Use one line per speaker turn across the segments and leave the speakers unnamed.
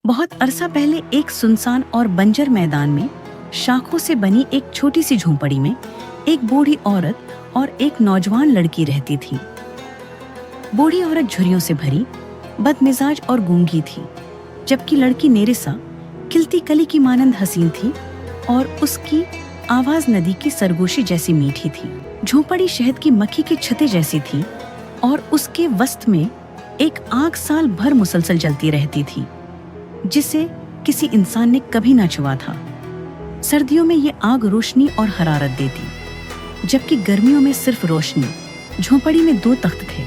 बहुत अरसा पहले एक सुनसान और बंजर मैदान में शाखों से बनी एक छोटी सी झोंपड़ी में एक बूढ़ी औरत और एक नौजवान लड़की रहती थी। बूढ़ी औरत झुर्रियों से भरी, बदमिजाज और गूंगी थी, जबकि लड़की नेरिसा खिलती कली की मानंद हसीन थी और उसकी आवाज नदी की सरगोशी जैसी मीठी थी। झोंपड़ी शहद की मक्खी की छतें जैसी थी और उसके वसत में एक आग साल भर मुसलसल जलती रहती थी, जिसे किसी इंसान ने कभी ना छुआ था। सर्दियों में ये आग रोशनी और हरारत देती, जबकि गर्मियों में सिर्फ रोशनी। झोंपड़ी में दो तख्त थे।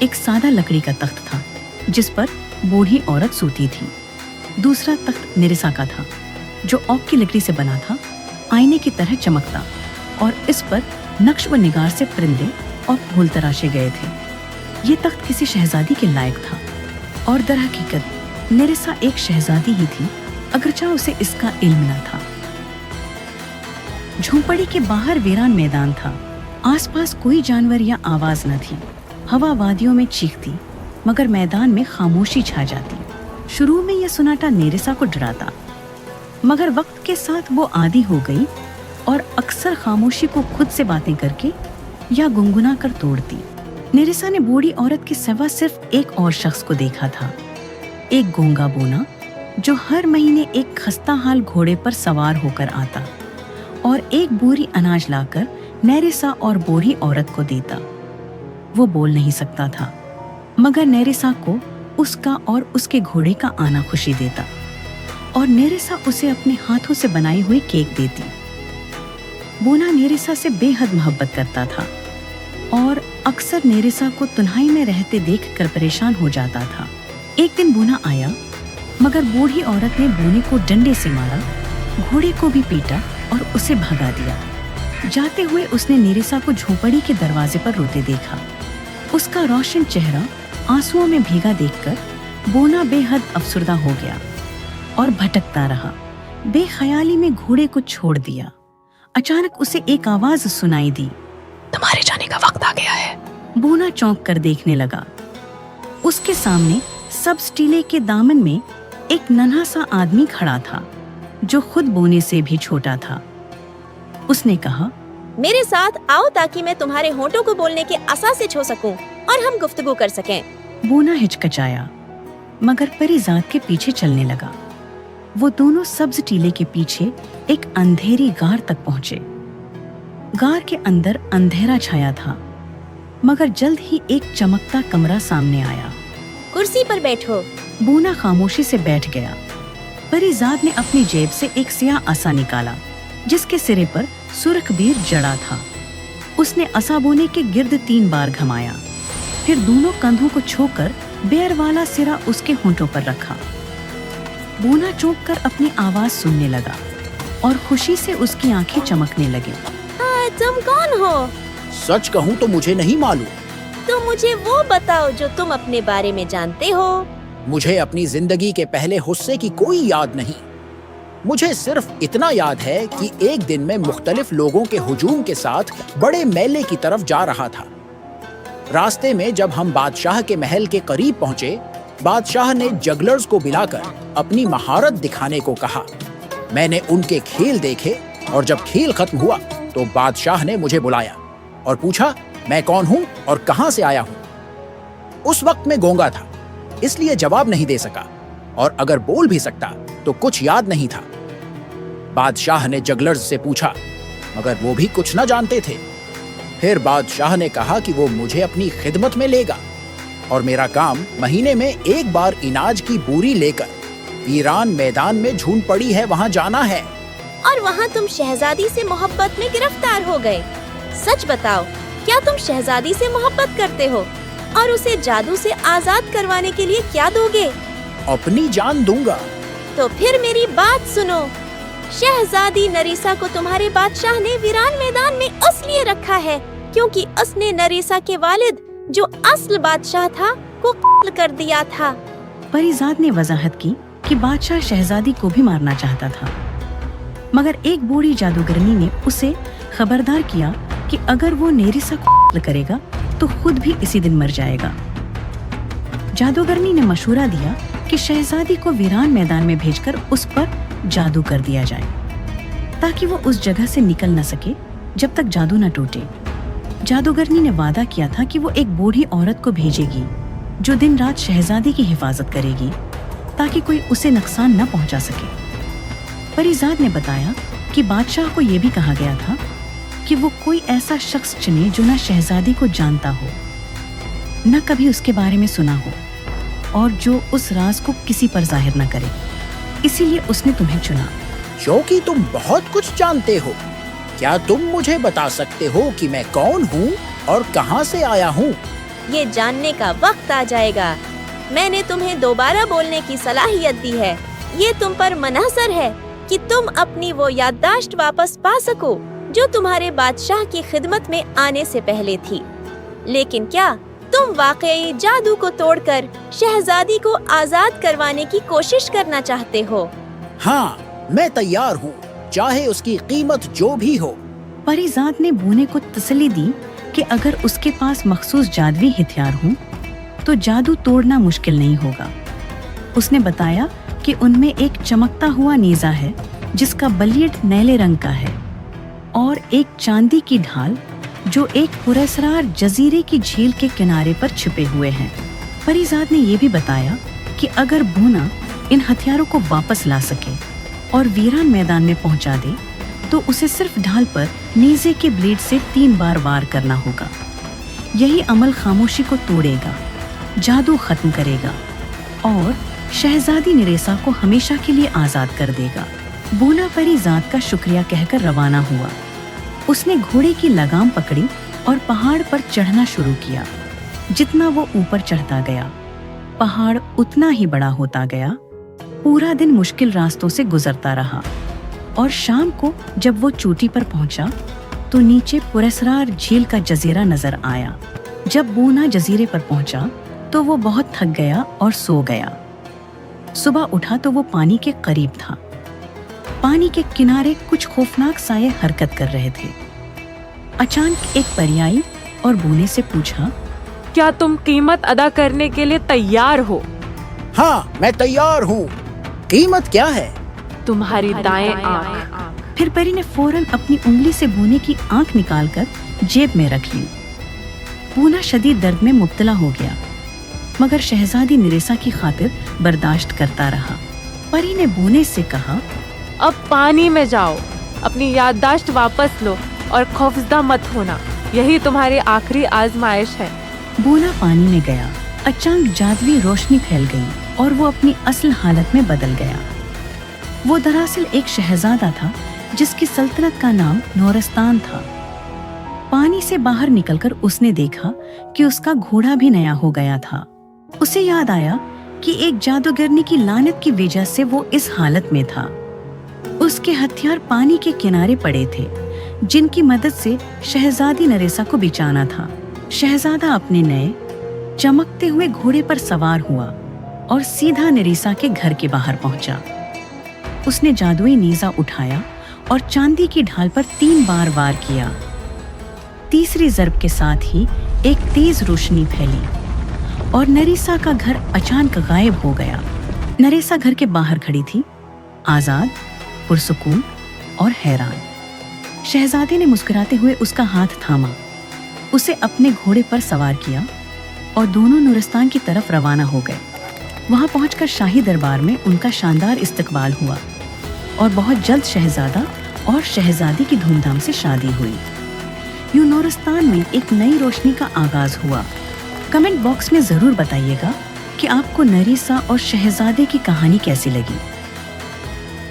एक सादा लकड़ी का तख्त था जिस पर बूढ़ी औरत सोती थी। दूसरा तख्त नेरिसा का था, जो ओक की लकड़ी से बना था, आईने की तरह चमकता, और इस पर नक्श व निगार से परिंदे और फूल तराशे गए थे। ये तख्त किसी शहजादी के लायक था, और दर हकीकत नेरिसा एक शहजादी ही थी, अगरचे उसे इसका इल्म न था। झोंपड़ी के बाहर वीरान मैदान था। आसपास कोई जानवर या आवाज न थी। हवा वादियों में चीखती, मगर मैदान में खामोशी छा जाती। शुरू में यह सुनाटा नेरिसा को डराता, मगर वक्त के साथ वो आदी हो गई और अक्सर खामोशी को खुद से बातें करके या गुनगुना कर तोड़ती। नेरिसा ने बूढ़ी औरत के सिवा सिर्फ एक और शख्स को देखा था, एक गूंगा बोना, जो हर महीने एक खस्ता हाल घोड़े पर सवार होकर आता और एक बोरी अनाज लाकर नेरिसा और बूढ़ी औरत को देता। वो बोल नहीं सकता था, मगर नेरिसा को उसका और उसके घोड़े का आना खुशी देता, और नेरिसा उसे अपने हाथों से बनाई हुई केक देती। बोना नेरिसा से बेहद मोहब्बत करता था और अक्सर नेरिसा को तन्हाई में रहते देखकर परेशान हो जाता था। एक दिन बोना आया, मगर बूढ़ी औरत ने बोने को डंडे से मारा, घोड़े को भी पीटा और उसे भगा दिया। जाते हुए उसने नेरिसा को झोंपड़ी के दरवाजे पर रोते देखा। उसका रोशन चेहरा आंसुओं में भीगा देखकर बोना बेहद अफसुर्दा हो गया और भटकता रहा। बेख्याली में घोड़े को छोड़ दिया। अचानक उसे एक आवाज सुनाई दी,
तुम्हारे जाने का वक्त आ गया है।
बोना चौंक कर देखने लगा। उसके सामने सब टीले के दामन में एक नन्हा सा आदमी खड़ा था, जो खुद बोने से भी छोटा था। उसने कहा,
मेरे साथ आओ ताकि मैं तुम्हारे होंठों को बोलने के असा से छू सकूं और हम गुफ्तगू कर सकें।
बोना हिचकिचाया, मगर परीजात के पीछे चलने लगा। वो दोनों सब्ज टीले के पीछे एक अंधेरी गार तक पहुंचे। गार के अंदर अंधेरा छाया था, मगर जल्द ही एक चमकता कमरा सामने आया।
कुर्सी पर बैठो।
बोना खामोशी से बैठ गया। परीजाद ने अपनी जेब से एक स्याह असा निकाला, जिसके सिरे पर सुर्ख बीर जड़ा था। उसने असा बोने के गिर्द 3 बार घमाया, फिर दोनों कंधों को छोकर बेर वाला सिरा उसके होंठों पर रखा। बोना चौंक कर अपनी आवाज सुनने लगा और खुशी से उसकी आंखें चमकने लगी।
तुम कौन हो?
सच कहूँ तो मुझे नहीं मालूम।
तो मुझे वो बताओ जो तुम अपने बारे में जानते हो।
मुझे अपनी जिंदगी के पहले हिस्से की कोई याद नहीं। मुझे सिर्फ इतना याद है कि एक दिन मैं मुख्तलिफ लोगों के हुजूम के साथ बड़े मेले की तरफ जा रहा था। रास्ते में जब हम बादशाह के महल के करीब पहुंचे, बादशाह ने जगलर्स को बुलाकर अपनी महारत दिखाने को कहा। मैंने उनके खेल देखे और जब खेल खत्म हुआ तो बादशाह ने मुझे बुलाया और पूछा मैं कौन हूँ और कहाँ से आया हूँ। उस वक्त मैं गूंगा था, इसलिए जवाब नहीं दे सका, और अगर बोल भी सकता तो कुछ याद नहीं था। बादशाह ने जगलर्स से पूछा, मगर वो भी कुछ न जानते थे। फिर बादशाह ने कहा कि वो मुझे अपनी खिदमत में लेगा और मेरा काम महीने में एक बार इनाज की बोरी लेकर वीरान मैदान में झोंपड़ी है वहाँ जाना है।
और वहाँ तुम शहजादी से मोहब्बत में गिरफ्तार हो गए। सच बताओ, क्या तुम शहजादी से मोहब्बत करते हो और उसे जादू से आजाद करवाने के लिए क्या दोगे?
अपनी जान दूंगा।
तो फिर मेरी बात सुनो। शहजादी नरीसा को तुम्हारे बादशाह ने वीरान मैदान में इसलिए रखा है क्योंकि उसने नरीसा के वालिद, जो असल बादशाह था, को कत्ल कर दिया था।
परीजाद ने वजाहत की कि बादशाह शहजादी को भी मारना चाहता था, मगर एक बूढ़ी जादूगरनी ने उसे खबरदार किया कि अगर वो नेरिसा को कत्ल करेगा तो खुद भी इसी दिन मर जाएगा। जादूगरनी ने मशवरा दिया कि शहजादी को वीरान मैदान में भेजकर उस पर जादू कर दिया जाए, ताकि वो उस जगह से निकल न सके जब तक जादू न टूटे। जादूगरनी ने वादा किया था कि वो एक बूढ़ी औरत को भेजेगी जो दिन रात शहजादी की हिफाजत करेगी, ताकि कोई उसे नुकसान न पहुंचा सके। परीजाद ने बताया कि बादशाह को यह भी कहा गया था कि वो कोई ऐसा शख्स चुने जो न शहजादी को जानता हो, न कभी उसके बारे में सुना हो, और जो उस राज को किसी पर जाहिर न करे। इसीलिए उसने तुम्हें चुना।
क्योंकि तुम बहुत कुछ जानते हो, क्या तुम मुझे बता सकते हो कि मैं कौन हूँ और कहाँ से आया हूँ?
ये जानने का वक्त आ जाएगा। मैंने तुम्हें दोबारा बोलने की सलाहियत दी है। ये तुम पर मुनहसर है कि तुम अपनी वो याददाश्त वापस पा सको जो तुम्हारे बादशाह की खिदमत में आने से पहले थी। लेकिन क्या तुम वाकई जादू को तोड़कर शहजादी को आजाद करवाने की कोशिश करना चाहते हो?
हाँ, मैं तैयार हूँ, चाहे उसकी कीमत जो भी हो।
परीजाद ने बूने को तसल्ली दी कि अगर उसके पास मखसूस जादुई हथियार हों तो जादू तोड़ना मुश्किल नहीं होगा। उसने बताया कि उनमें एक चमकता हुआ नेजा है जिसका बलियड नीले रंग का है, और एक चांदी की ढाल जो एक पुरस्कार जजीरे की झील के किनारे पर छिपे हुए हैं। परीजाद ने यह भी बताया कि अगर बूना इन हथियारों को वापस ला सके और वीरान मैदान में पहुंचा दे तो उसे सिर्फ ढाल पर नेज़े के ब्लेड से 3 बार वार करना होगा। यही अमल खामोशी को तोड़ेगा, जादू खत्म करेगा और शहजादी निरेसा को हमेशा के लिए आजाद कर देगा। बूना परीजाद का शुक्रिया कहकर रवाना हुआ। उसने घोड़े की लगाम पकड़ी और पहाड़ पर चढ़ना शुरू किया। जितना वो ऊपर चढ़ता गया, पहाड़ उतना ही बड़ा होता गया। पूरा दिन मुश्किल रास्तों से गुजरता रहा और शाम को जब वो चोटी पर पहुंचा तो नीचे पुरस्कार झील का जजीरा नजर आया। जब बूना जजीरे पर पहुंचा तो वो बहुत थक गया और सो गया। सुबह उठा तो वो पानी के करीब था। पानी के किनारे कुछ खौफनाक साये हरकत कर रहे थे। अचानक एक परी आई और बूने से पूछा,
क्या तुम कीमत अदा करने के लिए तैयार हो?
हाँ, मैं तैयार हूँ। कीमत क्या है?
तुम्हारी दाएं आँख।
फिर परी ने फौरन अपनी उंगली से बूने की आंख निकालकर जेब में रख ली। बूना शदीद दर्द में मुब्तला हो गया, मगर शहजादी निरेसा की खातिर बर्दाश्त करता रहा। परी ने बूने से कहा,
अब पानी में जाओ, अपनी याददाश्त वापस लो और खौफजदा मत होना। यही तुम्हारी आखिरी आजमाइश है।
बूना पानी में गया। अचानक जादुई रोशनी फैल गई और वो अपनी असल हालत में बदल गया। वो दरअसल एक शहजादा था जिसकी सल्तनत का नाम नूरस्तान था। पानी से बाहर निकलकर उसने देखा कि उसका घोड़ा भी नया हो गया था। उसे याद आया कि एक जादूगरनी की लानत की वजह से वो इस हालत में था। उसके हथियार पानी के किनारे पड़े थे जिनकी मदद से शहजादी नरेसा को बचाना था। शहजादा अपने नए चमकते हुए घोड़े पर सवार हुआ और सीधा नरेसा के घर के बाहर पहुंचा। उसने जादुई नेज़ा उठाया और चांदी की ढाल पर 3 बार वार किया। तीसरी ज़रब के साथ ही एक तेज रोशनी फैली और नरेसा का घर अचानक गायब हो गया। नरेसा घर के बाहर खड़ी थी, आजाद, पुरसुकून और हैरान। शहजादे ने मुस्कुराते हुए उसका हाथ थामा, उसे अपने घोड़े पर सवार किया और दोनों नूरस्तान की तरफ रवाना हो गए। वहां पहुंचकर शाही दरबार में उनका शानदार इस्तकबाल हुआ और बहुत जल्द शहजादा और शहजादी की धूमधाम से शादी हुई। यूं नूरस्तान में एक नई रोशनी का आगाज हुआ। कमेंट बॉक्स में जरूर बताइएगा कि आपको नरेसा और शहजादे की कहानी कैसी लगी।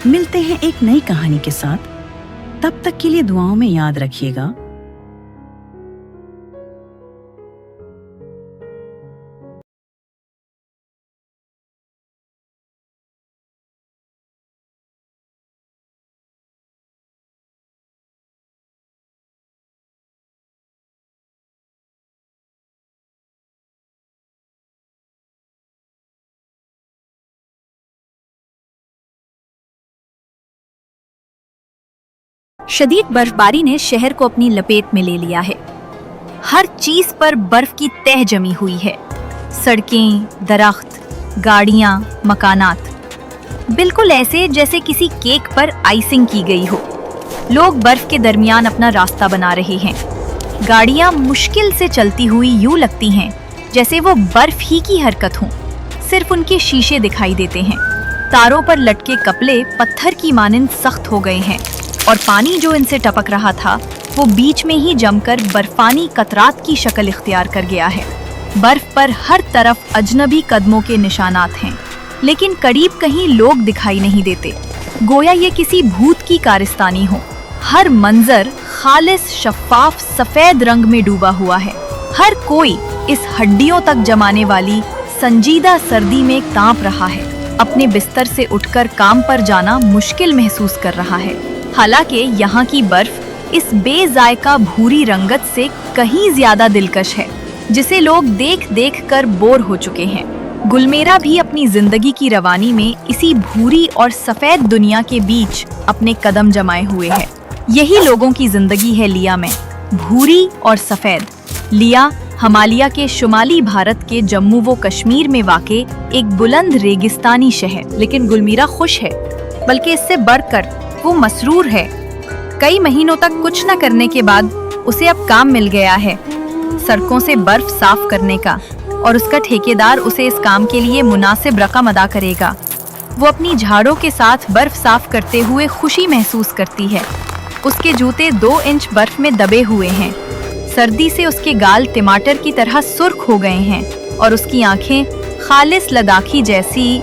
मिलते हैं एक नई कहानी के साथ, तब तक के लिए दुआओं में याद रखिएगा।
शदीद बर्फबारी ने शहर को अपनी लपेट में ले लिया है। हर चीज पर बर्फ की तह जमी हुई है। सड़कें, दरख्त गाड़ियाँ, मकानात, बिल्कुल ऐसे जैसे किसी केक पर आइसिंग की गई हो। लोग बर्फ के दरमियान अपना रास्ता बना रहे हैं। गाड़ियाँ मुश्किल से चलती हुई यूं लगती हैं जैसे वो बर्फ ही की हरकत हो, सिर्फ उनके शीशे दिखाई देते हैं। तारों पर लटके कपड़े पत्थर की मानिंद सख्त हो गए हैं और पानी जो इनसे टपक रहा था वो बीच में ही जमकर बर्फानी कतरात की शक्ल इख्तियार कर गया है। बर्फ पर हर तरफ अजनबी कदमों के निशानात हैं, लेकिन करीब कहीं लोग दिखाई नहीं देते, गोया ये किसी भूत की कारस्तानी हो। हर मंजर खालिस शफाफ सफेद रंग में डूबा हुआ है। हर कोई इस हड्डियों तक जमाने वाली संजीदा सर्दी में कांप रहा है। अपने बिस्तर से उठकर काम पर जाना मुश्किल महसूस कर रहा है। हालांकि यहाँ की बर्फ इस बेजायका भूरी रंगत से कहीं ज्यादा दिलकश है, जिसे लोग देख देख कर बोर हो चुके हैं। गुलमेरा भी अपनी जिंदगी की रवानी में इसी भूरी और सफेद दुनिया के बीच अपने कदम जमाए हुए है। यही लोगों की जिंदगी है लिया में, भूरी और सफेद। लिया हिमालय के शुमाली भारत के जम्मू व कश्मीर में वाक़े एक बुलंद रेगिस्तानी शहर। लेकिन गुलमीरा खुश है, बल्कि इससे बढ़कर वो मसरूर है। कई महीनों तक कुछ न करने के बाद उसे अब काम मिल गया है, सड़कों से बर्फ साफ करने का, और उसका ठेकेदार उसे इस काम के लिए मुनासिब रकम अदा करेगा। वो अपनी झाड़ों के साथ बर्फ साफ करते हुए खुशी महसूस करती है। उसके जूते 2 इंच बर्फ में दबे हुए हैं। सर्दी से उसके गाल टमाटर की तरह सुर्ख हो गए हैं और उसकी आंखें खालिस लद्दाखी जैसी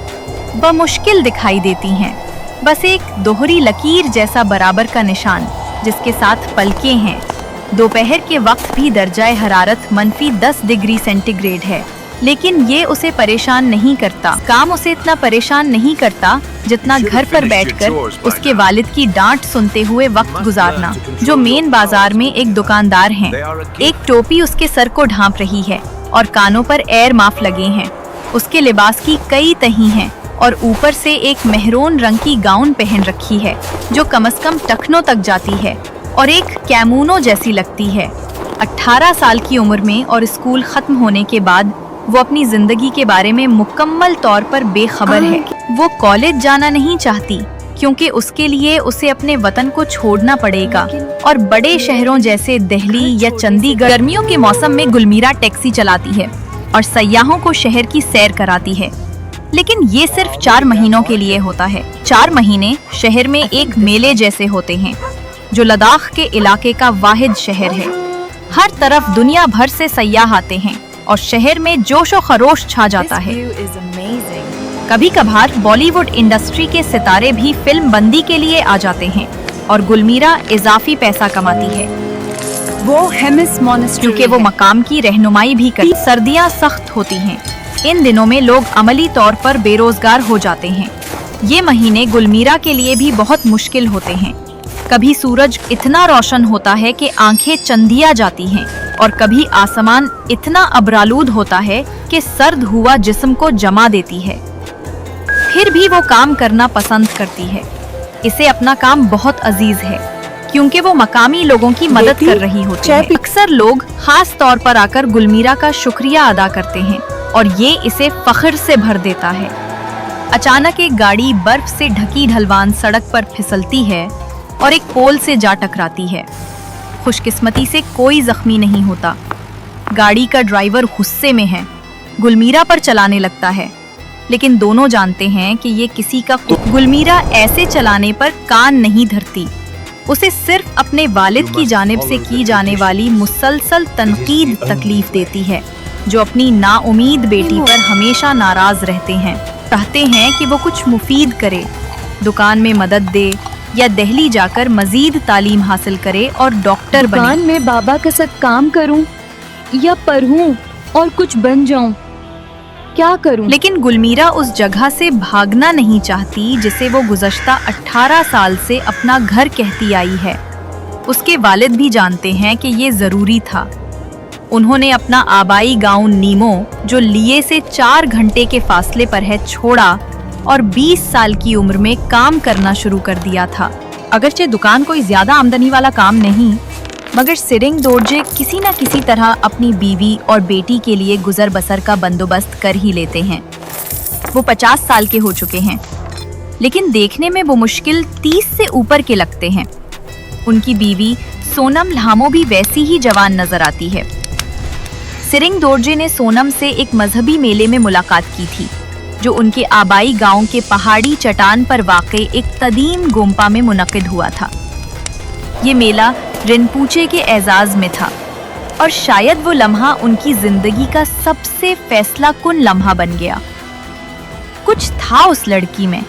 बमुश्किल दिखाई देती हैं। बस एक दोहरी लकीर जैसा बराबर का निशान, जिसके साथ पलकें हैं। दोपहर के वक्त भी दर्जाए हरारत -10 डिग्री सेंटीग्रेड है, लेकिन ये उसे परेशान नहीं करता। काम उसे इतना परेशान नहीं करता जितना घर पर बैठकर उसके वालिद की डांट सुनते हुए वक्त गुजारना, जो मेन बाजार में एक दुकानदार हैं। एक टोपी उसके सर को ढांप रही है और कानों पर एयर माफ लगे हैं। उसके लिबास की कई तही हैं और ऊपर से एक मेहरून रंग की गाउन पहन रखी है, जो कम से कम टखनों तक जाती है और एक कैमूनो जैसी लगती है। 18 साल की उम्र में और स्कूल खत्म होने के बाद वो अपनी जिंदगी के बारे में मुकम्मल तौर पर बेखबर है। वो कॉलेज जाना नहीं चाहती क्योंकि उसके लिए उसे अपने वतन को छोड़ना पड़ेगा और बड़े शहरों जैसे दिल्ली या चंडीगढ़। गर्मियों के मौसम में गुलमीरा टैक्सी चलाती है और सयाहों को शहर की सैर कराती है, लेकिन ये सिर्फ 4 महीनों के लिए होता है। 4 महीने शहर में एक मेले जैसे होते हैं, जो लद्दाख के इलाके का वाहिद शहर है। हर तरफ दुनिया भर से सयाह आते हैं और शहर में जोश और खरोश छा जाता है। कभी कभार बॉलीवुड इंडस्ट्री के सितारे भी फिल्म बंदी के लिए आ जाते हैं और गुलमीरा इजाफी पैसा कमाती है। वो हेमिस मॉनेस्ट्री क्योंकि वो मकाम की रहनुमाई भी करती। सर्दियाँ सख्त होती हैं। इन दिनों में लोग अमली तौर पर बेरोजगार हो जाते हैं। ये महीने गुलमीरा के लिए भी बहुत मुश्किल होते हैं। कभी सूरज इतना रोशन होता है कि आंखें चंदिया जाती हैं और कभी आसमान इतना अबरालूद होता है कि सर्द हुआ जिस्म को जमा देती है। फिर भी वो काम करना पसंद करती है। इसे अपना काम बहुत अजीज है क्योंकि वो मकामी लोगों की मदद कर रही होती है। अक्सर लोग खास तौर पर आकर गुलमीरा का शुक्रिया अदा करते हैं और ये इसे फख्र से भर देता है। अचानक एक गाड़ी बर्फ से ढकी ढलवान सड़क पर फिसलती है और एक पोल से जा टकराती है। खुशकिस्मती से कोई जख्मी नहीं होता। गाड़ी का ड्राइवर गुस्से में है, गुलमीरा पर चलाने लगता है, लेकिन दोनों जानते हैं कि ये किसी का। गुलमीरा ऐसे चलाने पर कान नहीं धरती। उसे सिर्फ अपने वालिद की जानिब से की जाने वाली मुसलसल तनकीद तकलीफ देती है, जो अपनी नाउमीद बेटी पर हमेशा नाराज रहते हैं। चाहते हैं कि वो कुछ मुफीद करे, दुकान में मदद दे या दिल्ली जाकर मजीद तालीम हासिल करे और डॉक्टर बने।
दुकान में बाबा के साथ काम करूं या पढ़ूं और कुछ बन जाऊं, क्या करूं?
लेकिन गुलमीरा उस जगह से भागना नहीं चाहती जिसे वो गुज़श्ता 18 साल से अपना घर कहती आई है। उसके वालिद भी जानते हैं कि ये ज़रूरी था। उन्होंने अपना आबाई गांव नीमो, जो लिए से 4 घंटे के फासले पर है, छोड़ा और 20 साल की उम्र में काम करना शुरू कर दिया था। अगरचे दुकान कोई ज्यादा आमदनी वाला काम नहीं, मगर सिरिंग दोरजे किसी न किसी तरह अपनी बीवी और बेटी के लिए गुजर बसर का बंदोबस्त कर ही लेते हैं। वो 50 साल के हो चुके हैं, लेकिन देखने में वो मुश्किल 30 से ऊपर के लगते हैं। उनकी बीवी सोनम लामो भी वैसी ही जवान नजर आती है। सिरिंग दोर्जे ने सोनम से एक मजहबी मेले में मुलाकात की थी, जो उनके आबाई गांव के पहाड़ी चट्टान पर वाक़ई एक कदीम गोम्पा में मुनक़िद हुआ था। ये मेला रिनपूचे के एजाज में था और शायद वो लम्हा उनकी जिंदगी का सबसे फैसला कुन लम्हा बन गया। कुछ था उस लड़की में,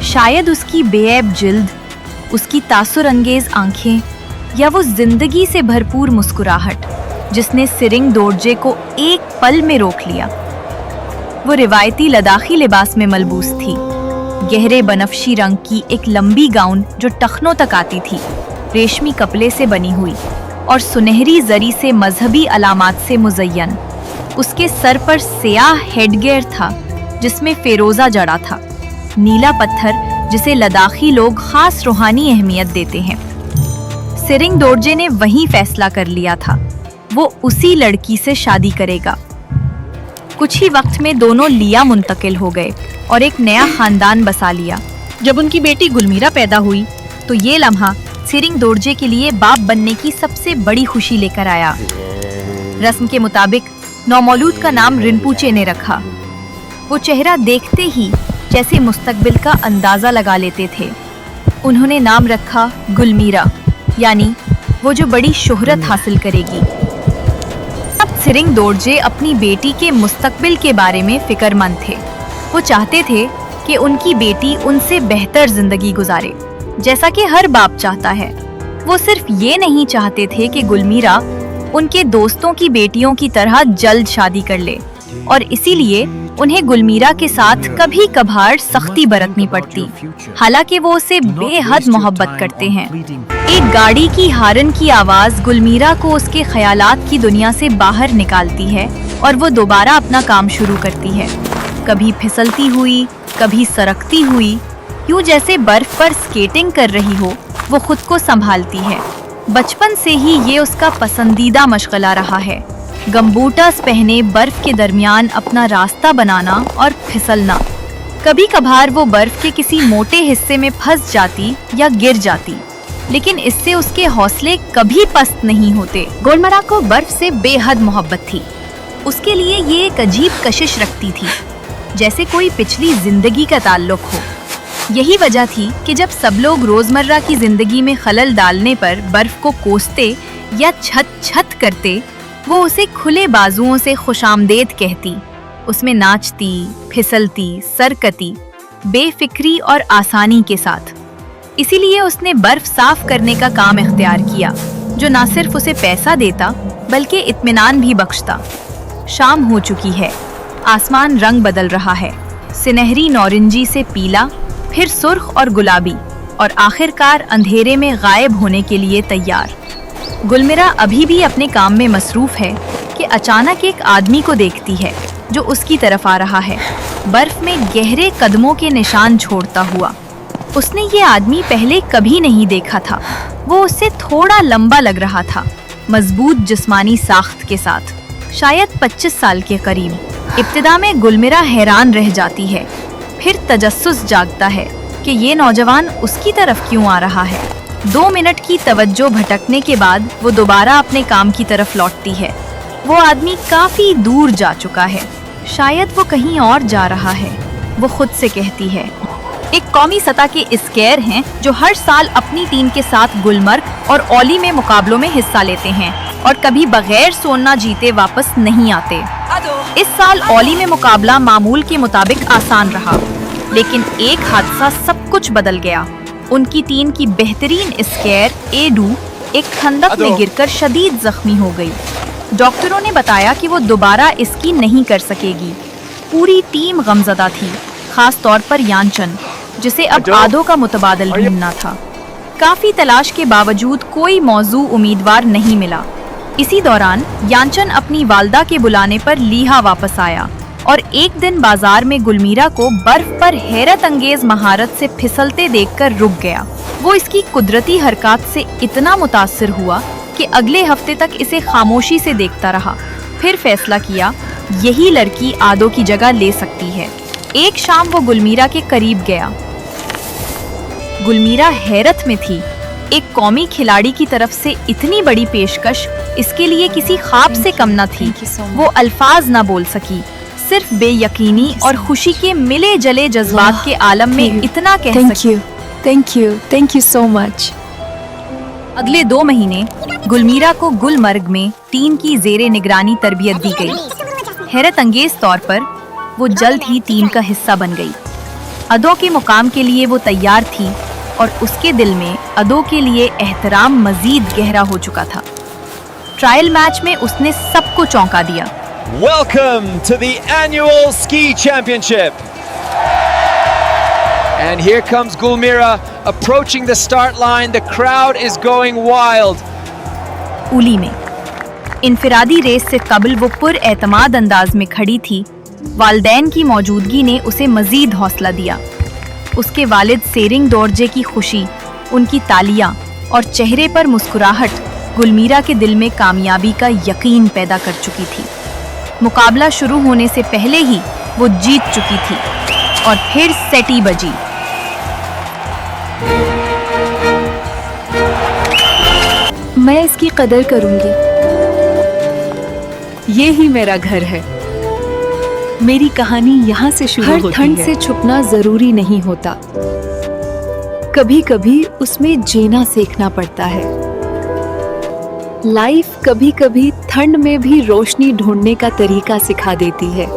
शायद उसकी बेऐब जिल्द, उसकी तासुर अंगेज आंखें, या वो जिंदगी से भरपूर मुस्कुराहट जिसने सिरिंग दोर्जे को एक पल में रोक लिया। वो रिवायती लद्दाखी लिबास में मलबूस थी, गहरे बनफशी रंग की एक लंबी गाउन जो टखनों तक आती थी, रेशमी कपड़े से बनी हुई और सुनहरी जरी से मजहबी अलामात से मुज़य्यन। उसके सर पर स्याह हेडगेयर था जिसमें फेरोजा जड़ा था, नीला पत्थर जिसे लद्दाखी लोग खास रूहानी अहमियत देते हैं। सिरिंग दोर्जे ने वही फैसला कर लिया था, वो उसी लड़की से शादी करेगा। कुछ ही वक्त में दोनों लिया मुंतकिल हो गए और एक नया खानदान बसा लिया। जब उनकी बेटी गुलमीरा पैदा हुई तो ये लम्हा सिरिंग दोर्जे के लिए बाप बनने की सबसे बड़ी खुशी लेकर आया। रस्म के मुताबिक नौमौलूद का नाम रिनपूचे ने रखा। वो चेहरा देखते ही जैसे मुस्तकबिल का अंदाजा लगा लेते थे। उन्होंने नाम रखा गुलमीरा, यानी वो जो बड़ी शोहरत हासिल करेगी। अब सिरिंग दोर्जे अपनी बेटी के मुस्तकबिल के बारे में फिक्रमंद थे। वो चाहते थे कि उनकी बेटी उनसे बेहतर जिंदगी गुजारे, जैसा कि हर बाप चाहता है। वो सिर्फ ये नहीं चाहते थे कि गुलमीरा उनके दोस्तों की बेटियों की तरह जल्द शादी कर ले, और इसीलिए उन्हें गुलमीरा के साथ कभी कभार सख्ती बरतनी पड़ती, हालांकि वो उसे बेहद मोहब्बत करते हैं। एक गाड़ी की हारन की आवाज गुलमीरा को उसके ख्यालात की दुनिया से बाहर निकालती है और वो दोबारा अपना काम शुरू करती है, कभी फिसलती हुई, कभी सरकती हुई, यूं जैसे बर्फ पर स्केटिंग कर रही हो। वो खुद को संभालती है। बचपन से ही ये उसका पसंदीदा मशगला रहा है, गम्बूटास पहने बर्फ के दरमियान अपना रास्ता बनाना और फिसलना। कभी कभार वो बर्फ के किसी मोटे हिस्से में फंस जाती या गिर जाती, लेकिन इससे उसके हौसले कभी पस्त नहीं होते। गुलमीरा को बर्फ से बेहद मोहब्बत थी। उसके लिए ये एक अजीब कशिश रखती थी, जैसे कोई पिछली जिंदगी का ताल्लुक हो। यही वजह थी कि जब सब लोग रोजमर्रा की जिंदगी में खलल डालने पर बर्फ को कोसते या छत छत करते, वो उसे खुले बाजुओं से खुशामदेद कहती, उसमें नाचती, फिसलती, सरकती, बेफिक्री और आसानी के साथ। इसीलिए उसने बर्फ साफ करने का काम इख्तियार किया, जो न सिर्फ उसे पैसा देता बल्कि इत्मीनान भी बख्शता। शाम हो चुकी है, आसमान रंग बदल रहा है, सुनहरी नौरंजी से पीला, फिर सुर्ख और गुलाबी, और आखिरकार अंधेरे में गायब होने के लिए तैयार। गुलमीरा अभी भी अपने काम में मसरूफ है कि अचानक एक आदमी को देखती है जो उसकी तरफ आ रहा है, बर्फ में गहरे कदमों के निशान छोड़ता हुआ। उसने ये आदमी पहले कभी नहीं देखा था। वो उससे थोड़ा लंबा लग रहा था, मजबूत जिस्मानी साख्त के साथ, शायद 25 साल के करीब। इब्तिदा में गुलमीरा हैरान रह जाती है, फिर तजस्सुस जागता है कि ये नौजवान उसकी तरफ क्यों आ रहा है। 2 मिनट की तवज्जो भटकने के बाद वो दोबारा अपने काम की तरफ लौटती है। वो आदमी काफी दूर जा चुका है, शायद वो कहीं और जा रहा है। वो खुद से कहती है, एक कौमी सतह के स्केयर हैं जो हर साल अपनी टीम के साथ गुलमर्ग और ओली में मुकाबलों में हिस्सा लेते हैं और कभी बगैर सोना जीते वापस नहीं आते। इस साल ओली में मुकाबला मामूल के मुताबिक आसान रहा, लेकिन एक हादसा सब कुछ बदल गया। उनकी टीम की बेहतरीन स्केयर एडू एक खंदक में गिरकर शदीद जख्मी हो गई। डॉक्टरों ने बताया कि वो दोबारा इसकी नहीं कर सकेगी। पूरी टीम गमजदा थी, खास तौर पर यानचन, जिसे अब आदों का मुतबादल ढूंढना था। काफी तलाश के बावजूद कोई मौजू उम्मीदवार नहीं मिला। इसी दौरान यानचन अपनी वालदा के बुलाने पर लीहा वापस आया और एक दिन बाजार में गुलमीरा को बर्फ पर हैरत अंगेज महारत से फिसलते देखकर रुक गया। वो इसकी कुदरती हरकत से इतना मुतासिर हुआ कि अगले हफ्ते तक इसे खामोशी से देखता रहा। फिर फैसला किया, यही लड़की आदो की जगह ले सकती है। एक शाम वो गुलमीरा के करीब गया। गुलमीरा हैरत में थी। एक कौमी खिलाड़ी की तरफ से इतनी बड़ी पेशकश इसके लिए किसी ख्वाब से कम न थी। वो अल्फाज ना बोल सकी, सिर्फ बेयकीनी और खुशी के मिले जले जज्बात के आलम में इतना कह सकी।
Thank you so much.
अगले 2 महीने गुलमीरा को गुलमर्ग में टीम की जेरे निगरानी तरबियत दी गई। हैरत अंगेज तौर पर वो जल्द ही टीम का हिस्सा बन गई। अदों के मुकाम के लिए वो तैयार थी और उसके दिल में अदों के लिए एहतराम मजीद गहरा हो चुका था। ट्रायल मैच में उसने सबको चौंका दिया।
Welcome to the annual ski championship. And here comes Gulmira approaching the start line. The crowd is going wild.
उली में इनफिरादी रेस से कबल वो पुरएतमाद अंदाज में खड़ी थी। वालदैन की मौजूदगी ने उसे मजीद हौसला दिया। उसके वालिद सेरिंग दोरजे की खुशी, उनकी तालियां और चेहरे पर मुस्कुराहट गुलमीरा के दिल में कामयाबी का यकीन पैदा कर चुकी थी। मुकाबला शुरू होने से पहले ही वो जीत चुकी थी और फिर सेटी बजी।
मैं इसकी कदर करूंगी।
ये ही मेरा घर है। मेरी कहानी यहाँ से शुरू होती है।
हर ठंड से छुपना जरूरी नहीं होता, कभी कभी उसमें जीना सीखना पड़ता है। लाइफ कभी कभी ठंड में भी रोशनी ढूंढने का तरीका सिखा देती है।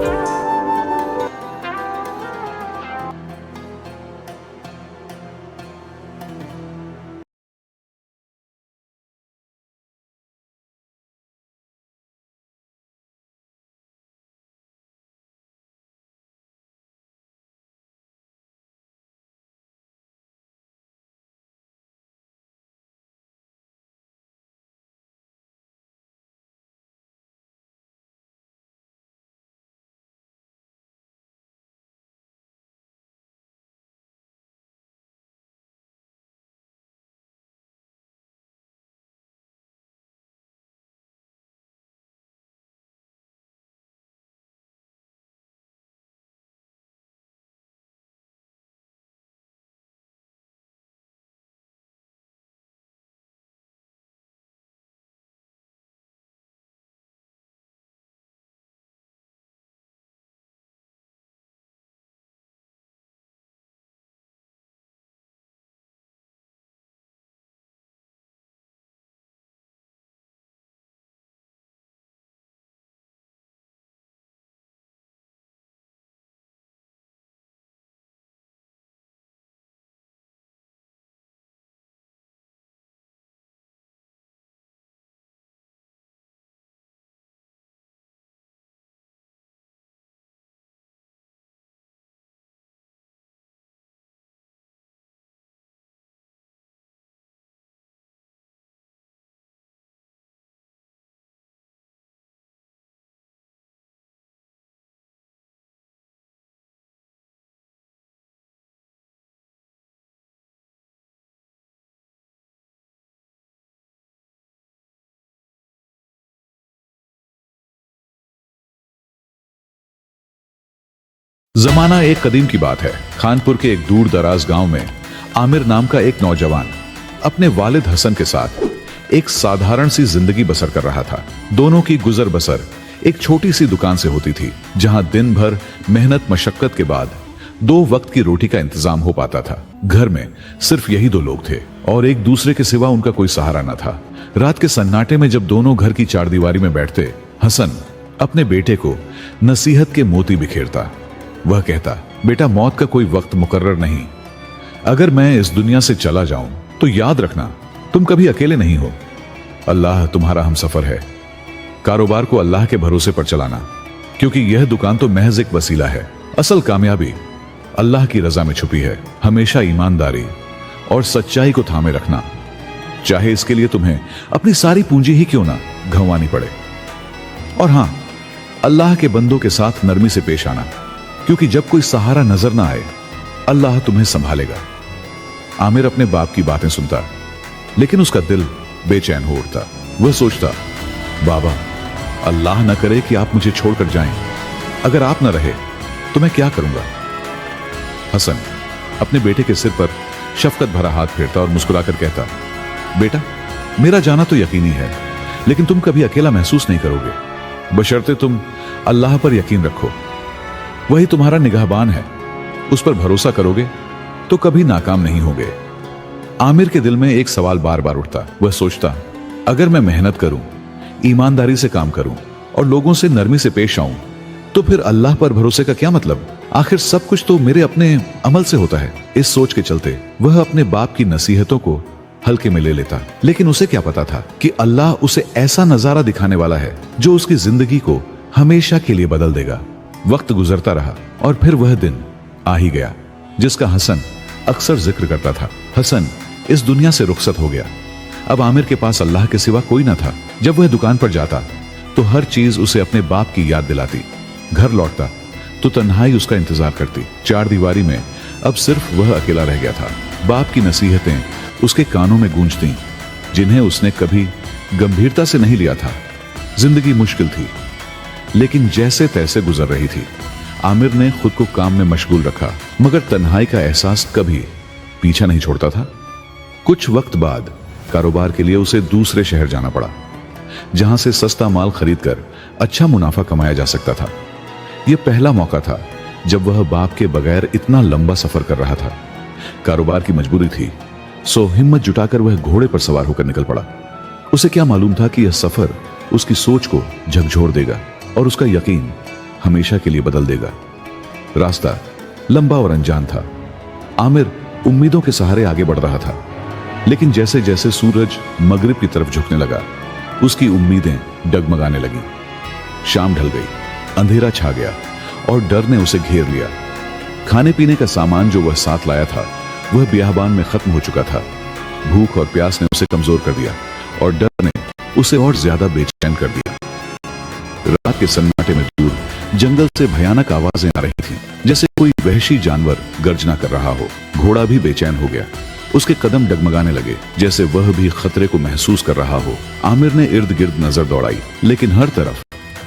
जमाना एक कदीम की बात है। खानपुर के एक दूर दराज गांव में आमिर नाम का एक नौजवान अपने वालिद हसन के साथ एक साधारण सी जिंदगी बसर कर रहा था। दोनों की गुजर बसर एक छोटी सी दुकान से होती थी, जहां दिन भर मेहनत मशक्कत के बाद 2 वक्त की रोटी का इंतजाम हो पाता था। घर में सिर्फ यही 2 लोग थे और एक दूसरे के सिवा उनका कोई सहारा न था। रात के सन्नाटे में जब दोनों घर की चारदीवारी में बैठते, हसन अपने बेटे को नसीहत के मोती बिखेरता। वह कहता, बेटा, मौत का कोई वक्त मुकर्रर नहीं। अगर मैं इस दुनिया से चला जाऊं तो याद रखना, तुम कभी अकेले नहीं हो। अल्लाह तुम्हारा हमसफर है। कारोबार को अल्लाह के भरोसे पर चलाना, क्योंकि यह दुकान तो महज एक वसीला है। असल कामयाबी अल्लाह की रजा में छुपी है। हमेशा ईमानदारी और सच्चाई को थामे रखना, चाहे इसके लिए तुम्हें अपनी सारी पूंजी ही क्यों ना गंवानी पड़े। और हां, अल्लाह के बंदों के साथ नरमी से पेश आना, क्योंकि जब कोई सहारा नजर ना आए, अल्लाह तुम्हें संभालेगा। आमिर अपने बाप की बातें सुनता, लेकिन उसका दिल बेचैन हो उठता। वह सोचता, बाबा, अल्लाह न करे कि आप मुझे छोड़कर जाएं। अगर आप न रहे तो मैं क्या करूंगा। हसन अपने बेटे के सिर पर शफकत भरा हाथ फेरता और मुस्कुराकर कहता, बेटा, मेरा जाना तो यकीनी है, लेकिन तुम कभी अकेला महसूस नहीं करोगे, बशर्ते तुम अल्लाह पर यकीन रखो। वही तुम्हारा निगाहबान है, उस पर भरोसा करोगे तो कभी नाकाम नहीं होगे। आमिर के दिल में एक सवाल बार बार उठता। वह सोचता, अगर मैं मेहनत करूं, ईमानदारी से काम करूं और लोगों से नरमी से पेश आऊं, तो फिर अल्लाह पर भरोसे का क्या मतलब? आखिर सब कुछ तो मेरे अपने अमल से होता है। इस सोच के चलते वह अपने बाप की नसीहतों को हल्के में ले लेता, लेकिन उसे क्या पता था कि अल्लाह उसे ऐसा नजारा दिखाने वाला है जो उसकी जिंदगी को हमेशा के लिए बदल देगा। वक्त गुजरता रहा और फिर वह दिन आ ही गया जिसका हसन अक्सर जिक्र करता था। हसन इस दुनिया से रुखसत हो गया। अब आमिर के पास अल्लाह के सिवा कोई ना था। जब वह दुकान पर जाता तो हर चीज उसे अपने बाप की याद दिलाती। घर लौटता तो तन्हाई उसका इंतजार करती। चार दीवारी में अब सिर्फ वह अकेला रह गया था। बाप की नसीहतें उसके कानों में गूंजती, जिन्हें उसने कभी गंभीरता से नहीं लिया था। जिंदगी मुश्किल थी, लेकिन जैसे तैसे गुजर रही थी। आमिर ने खुद को काम में मशगूल रखा, मगर तन्हाई का एहसास कभी पीछा नहीं छोड़ता था। कुछ वक्त बाद कारोबार के लिए उसे दूसरे शहर जाना पड़ा, जहां से सस्ता माल खरीदकर अच्छा मुनाफा कमाया जा सकता था। यह पहला मौका था जब वह बाप के बगैर इतना लंबा सफर कर रहा था। कारोबार की मजबूरी थी, सो हिम्मत जुटाकर वह घोड़े पर सवार होकर निकल पड़ा। उसे क्या मालूम था कि यह सफर उसकी सोच को झकझोर देगा और उसका यकीन हमेशा के लिए बदल देगा। रास्ता लंबा और अनजान था। आमिर उम्मीदों के सहारे आगे बढ़ रहा था, लेकिन जैसे जैसे सूरज मगरिब की तरफ झुकने लगा, उसकी उम्मीदें डगमगाने लगीं। शाम ढल गई, अंधेरा छा गया और डर ने उसे घेर लिया। खाने पीने का सामान जो वह साथ लाया था वह बियाहबान में खत्म हो चुका था। भूख और प्यास ने उसे कमजोर कर दिया और डर ने उसे और ज्यादा बेचैन कर दिया। रात के सन्नाटे में दूर जंगल से भयानक आवाजें आ रही थीं, जैसे कोई वहशी जानवर गर्जना कर रहा हो। घोड़ा भी बेचैन हो गया, उसके कदम डगमगाने लगे, जैसे वह भी खतरे को महसूस कर रहा हो। आमिर ने इर्द गिर्द नजर दौड़ाई, लेकिन हर तरफ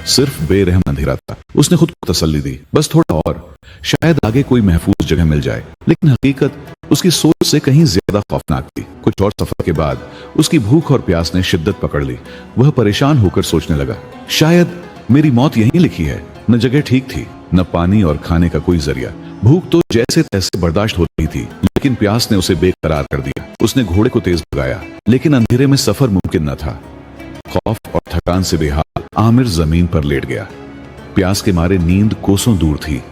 सिर्फ बेरहम अंधेरा था। उसने खुद को तसल्ली दी, बस थोड़ा और, शायद आगे कोई महफूज जगह मिल जाए। लेकिन हकीकत उसकी सोच से कहीं ज्यादा खौफनाक थी। कुछ और सफर के बाद उसकी भूख और प्यास ने शिद्दत पकड़ ली। वह परेशान होकर सोचने लगा, शायद मेरी मौत यहीं लिखी है। न जगह ठीक थी, न पानी और खाने का कोई जरिया। भूख तो जैसे तैसे बर्दाश्त हो रही थी, लेकिन प्यास ने उसे बेकरार कर दिया। उसने घोड़े को तेज भगाया, लेकिन अंधेरे में सफर मुमकिन न था। खौफ और थकान से बेहाल आमिर जमीन पर लेट गया। प्यास के मारे नींद कोसों दूर थी।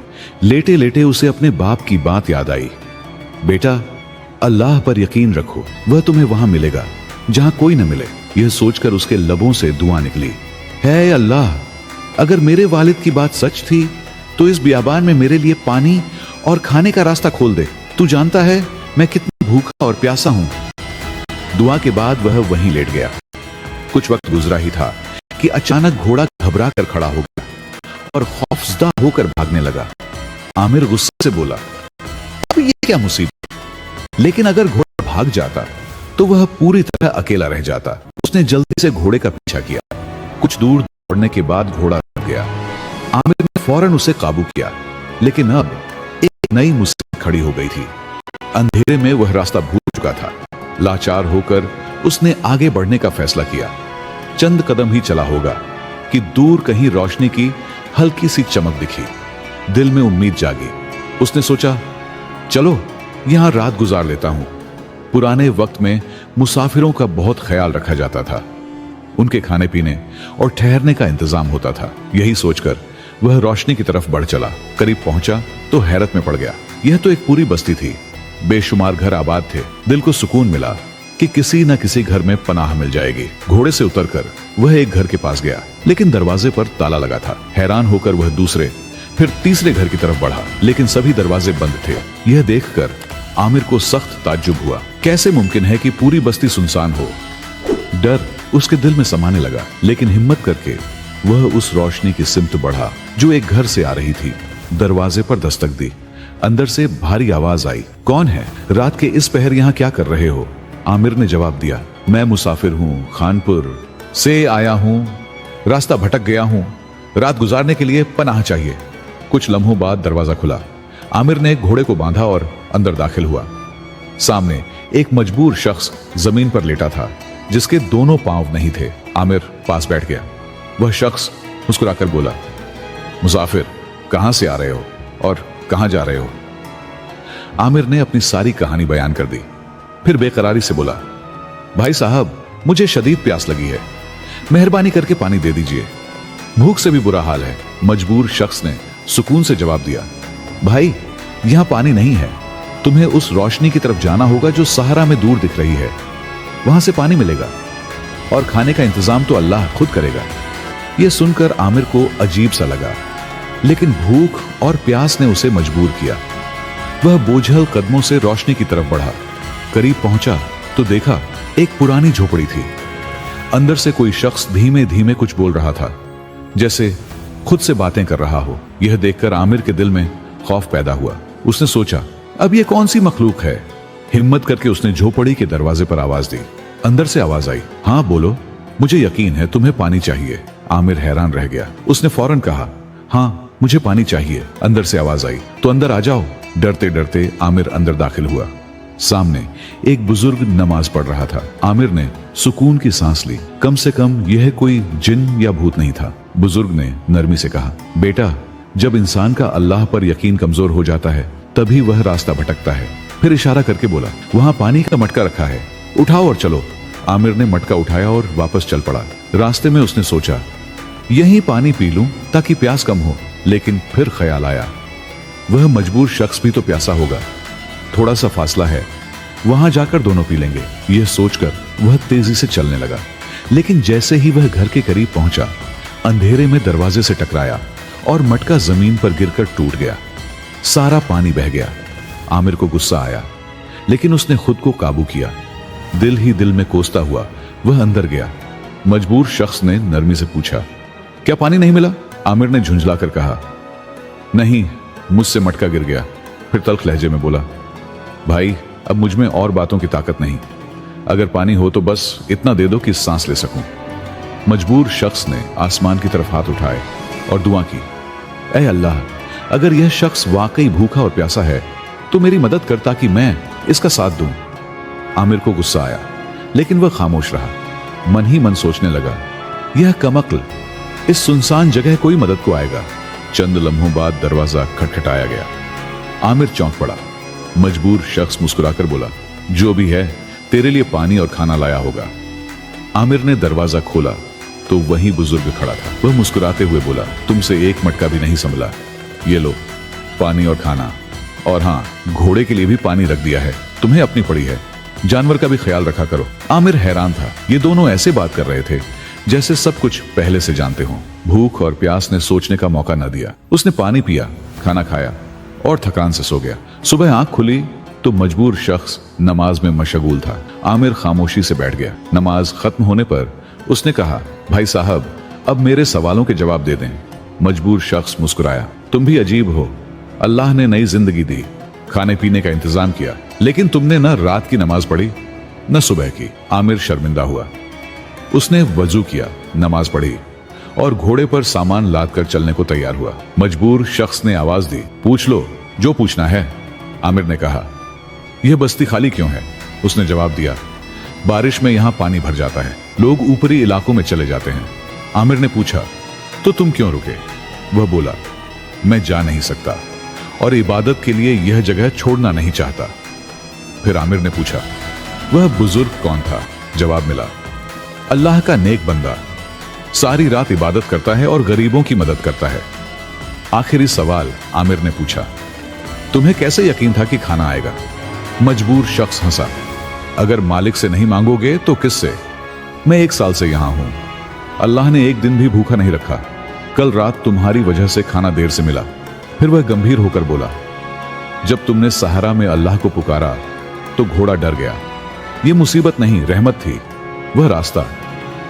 लेटे लेटे उसे अपने बाप की बात याद आई। बेटा, अल्लाह पर यकीन रखो, वह तुम्हें वहां मिलेगा जहां कोई न मिले। यह सोचकर उसके लबों से दुआ निकली, है अल्लाह, अगर मेरे वालिद की बात सच थी तो इस बियाबान में मेरे लिए पानी और खाने का रास्ता खोल दे। तू जानता है मैं कितना भूखा और प्यासा हूं। दुआ के बाद वह वहीं लेट गया। कुछ वक्त गुजरा ही था कि अचानक घोड़ा घबरा कर खड़ा हो गया और खौफजदा होकर भागने लगा। आमिर गुस्से से बोला, अब ये क्या मुसीबत? लेकिन अगर घोड़ा भाग जाता तो वह पूरी तरह अकेला रह जाता। उसने जल्दी से घोड़े का पीछा किया। कुछ दूर दौड़ने के बाद घोड़ा रुक गया। आमिर ने फौरन उसे काबू किया, लेकिन अब एक नई मुसीबत खड़ी हो गई थी। अंधेरे में वह रास्ता भूल चुका था। लाचार होकर उसने आगे बढ़ने का फैसला किया। चंद कदम ही चला होगा कि दूर कहीं रोशनी की हल्की सी चमक दिखी। दिल में उम्मीद जागी। उसने सोचा, चलो यहां रात गुजार लेता हूं। पुराने वक्त में मुसाफिरों का बहुत ख्याल रखा जाता था। उनके खाने पीने और ठहरने का इंतजाम होता था। यही सोचकर वह रोशनी की तरफ बढ़ चला। करीब पहुंचा तो हैरत में पड़ गया। यह तो एक पूरी बस्ती थी। बेशुमार घर आबाद थे। दिल को सुकून मिला कि किसी न किसी घर में पनाह मिल जाएगी। घोड़े से उतरकर वह एक घर के पास गया, लेकिन दरवाजे पर ताला लगा था। हैरान होकर वह दूसरे फिर तीसरे घर की तरफ बढ़ा, लेकिन सभी दरवाजे बंद थे। यह देखकर आमिर को सख्त ताज्जुब हुआ। कैसे मुमकिन है कि पूरी बस्ती सुनसान हो? डर उसके दिल में समाने लगा, लेकिन हिम्मत करके वह उस रोशनी की सिमत बढ़ा जो एक घर से आ रही थी। दरवाजे पर दस्तक दी। अंदर से भारी आवाज आई, कौन है? रात के इस पहर यहाँ क्या कर रहे हो? आमिर ने जवाब दिया, मैं मुसाफिर हूँ, खानपुर से आया हूँ, रास्ता भटक गया हूँ, रात गुजारने के लिए पनाह चाहिए। कुछ लम्हों बाद दरवाजा खुला। आमिर ने एक घोड़े को बांधा और अंदर दाखिल हुआ। सामने एक मजबूर शख्स जमीन पर लेटा था जिसके दोनों पांव नहीं थे। आमिर पास बैठ गया। वह शख्स मुस्कुराकर बोला, मुसाफिर, कहां से आ रहे हो और कहां जा रहे हो? आमिर ने अपनी सारी कहानी बयान कर दी। फिर बेकरारी से बोला, भाई साहब, मुझे शदीद प्यास लगी है, मेहरबानी करके पानी दे दीजिए, भूख से भी बुरा हाल है। मजबूर शख्स ने सुकून से जवाब दिया, भाई, यहां पानी नहीं है, तुम्हें उस रोशनी की तरफ जाना होगा जो सहारा में दूर दिख रही है, वहां से पानी मिलेगा और खाने का इंतजाम तो अल्लाह खुद करेगा। यह सुनकर आमिर को अजीब सा लगा, लेकिन भूख और प्यास ने उसे मजबूर किया। वह बोझल कदमों से रोशनी की तरफ बढ़ा। करीब पहुंचा तो देखा एक पुरानी झोपड़ी थी। अंदर से कोई शख्स धीमे धीमे कुछ बोल रहा था, जैसे खुद से बातें कर रहा हो। यह देखकर आमिर के दिल में खौफ पैदा हुआ। उसने सोचा, अब यह कौन सी मखलूक है? हिम्मत करके उसने झोपड़ी के दरवाजे पर आवाज दी। अंदर से आवाज आई, हाँ बोलो, मुझे यकीन है तुम्हें पानी चाहिए। आमिर हैरान रह गया। उसने फौरन कहा, हाँ मुझे पानी चाहिए। अंदर से आवाज आई, तो अंदर आ जाओ। डरते डरते आमिर अंदर दाखिल हुआ। सामने एक बुजुर्ग नमाज पढ़ रहा था। आमिर ने सुकून की सांस ली। कम से कम यह कोई जिन या भूत नहीं था। बुजुर्ग ने नरमी से कहा, बेटा, जब इंसान का अल्लाह पर यकीन कमजोर हो जाता है तभी वह रास्ता भटकता है। फिर इशारा करके बोला, वहां पानी का मटका रखा है, उठाओ और चलो। आमिर ने मटका उठाया और वापस चल पड़ा। रास्ते में उसने सोचा, यहीं पानी पी लूं ताकि प्यास कम हो, लेकिन फिर ख्याल आया, वह मजबूर शख्स भी तो प्यासा होगा, थोड़ा सा फासला है, वहां जाकर दोनों पी लेंगे। यह सोचकर वह तेजी से चलने लगा। लेकिन जैसे ही वह घर के करीब पहुंचा, अंधेरे में दरवाजे से टकराया और मटका जमीन पर गिरकर टूट गया। सारा पानी बह गया। आमिर को गुस्सा आया, लेकिन उसने खुद को काबू किया। दिल ही दिल में कोसता हुआ वह अंदर गया। मजबूर शख्स ने नरमी से पूछा, क्या पानी नहीं मिला? आमिर ने झुंझलाकर कहा, नहीं, मुझसे मटका गिर गया। फिर तल्ख लहजे में बोला, भाई, अब मुझ में और बातों की ताकत नहीं, अगर पानी हो तो बस इतना दे दो कि सांस ले सकूं। मजबूर शख्स ने आसमान की तरफ हाथ उठाए और दुआ की, ऐ अल्लाह, अगर यह शख्स वाकई भूखा और प्यासा है तो मेरी मदद कर ताकि मैं इसका साथ दूं। आमिर को गुस्सा आया, लेकिन वह खामोश रहा। मन ही मन सोचने लगा, यह कमअक्ल, इस सुनसान जगह कोई मदद को आएगा। चंद लम्हों बाद दरवाजा खटखटाया गया। आमिर चौंक पड़ा। मजबूर शख्स मुस्कुराकर बोला, जो भी है, तेरे लिए पानी और खाना लाया होगा। आमिर ने दरवाजा खोला तो वहीं बुजुर्ग खड़ा था। वह मुस्कुराते हुए बोला, तुमसे एक मटका भी नहीं संभला, ये लो पानी और खाना, और हाँ, घोड़े के लिए भी पानी रख दिया है, तुम्हें अपनी पड़ी है, जानवर का भी ख्याल रखा करो। आमिर हैरान था। ये दोनों ऐसे बात कर रहे थे जैसे सब कुछ पहले से जानते हों। भूख और प्यास ने सोचने का मौका न दिया। उसने पानी पिया, खाना खाया और थकान से सो गया। सुबह आंख खुली तो मजबूर शख्स नमाज में मशगूल था। आमिर खामोशी से बैठ गया। नमाज खत्म होने पर उसने कहा, भाई साहब, अब मेरे सवालों के जवाब दे दें। मजबूर शख्स मुस्कुराया, तुम भी अजीब हो, अल्लाह ने नई जिंदगी दी, खाने पीने का इंतजाम किया, लेकिन तुमने न रात की नमाज पढ़ी न सुबह की। आमिर शर्मिंदा हुआ। उसने वजू किया, नमाज पढ़ी और घोड़े पर सामान लाद कर चलने को तैयार हुआ। मजबूर शख्स ने आवाज दी, पूछ लो जो पूछना है। आमिर ने कहा, यह बस्ती खाली क्यों है? उसने जवाब दिया, बारिश में यहां पानी भर जाता है, लोग ऊपरी इलाकों में चले जाते हैं। आमिर ने पूछा, तो तुम क्यों रुके? वह बोला, मैं जा नहीं सकता और इबादत के लिए यह जगह छोड़ना नहीं चाहता। फिर आमिर ने पूछा, वह बुजुर्ग कौन था? जवाब मिला, अल्लाह का नेक बंदा, सारी रात इबादत करता है और गरीबों की मदद करता है। आखिरी सवाल आमिर ने पूछा, तुम्हें कैसे यकीन था कि खाना आएगा? मजबूर शख्स हंसा, अगर मालिक से नहीं मांगोगे तो किससे? मैं 1 साल से यहां हूं, अल्लाह ने एक दिन भी भूखा नहीं रखा। कल रात तुम्हारी वजह से खाना देर से मिला। फिर वह गंभीर होकर बोला, जब तुमने सहारा में अल्लाह को पुकारा तो घोड़ा डर गया। यह मुसीबत नहीं, रहमत थी। वह रास्ता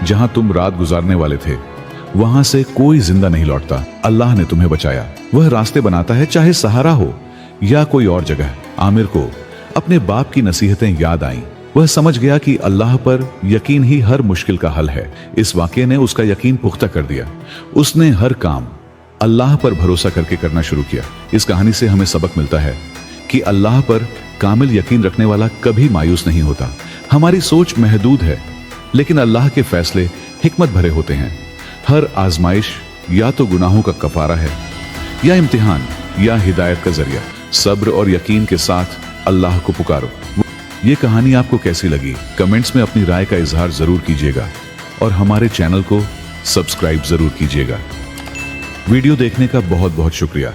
जहां तुम रात गुजारने वाले थे, वहां से कोई जिंदा नहीं लौटता। अल्लाह ने तुम्हें बचाया। वह रास्ते बनाता है, चाहे सहारा हो या कोई और जगह। आमिर को अपने बाप की नसीहतें याद आईं। वह समझ गया कि अल्लाह पर यकीन ही हर मुश्किल का हल है। इस वाक़ये ने उसका यकीन पुख्ता कर दिया। उसने हर काम अल्लाह पर भरोसा करके करना शुरू किया। इस कहानी से हमें सबक मिलता है कि अल्लाह पर कामिल यकीन रखने वाला कभी मायूस नहीं होता। हमारी सोच महदूद है, लेकिन अल्लाह के फैसले हिकमत भरे होते हैं। हर आजमाइश या तो गुनाहों का कफारा है, या इम्तिहान, या हिदायत का जरिया। सब्र और यकीन के साथ अल्लाह को पुकारो। ये कहानी आपको कैसी लगी? कमेंट्स में अपनी राय का इजहार जरूर कीजिएगा और हमारे चैनल को सब्सक्राइब जरूर कीजिएगा। वीडियो देखने का बहुत बहुत शुक्रिया।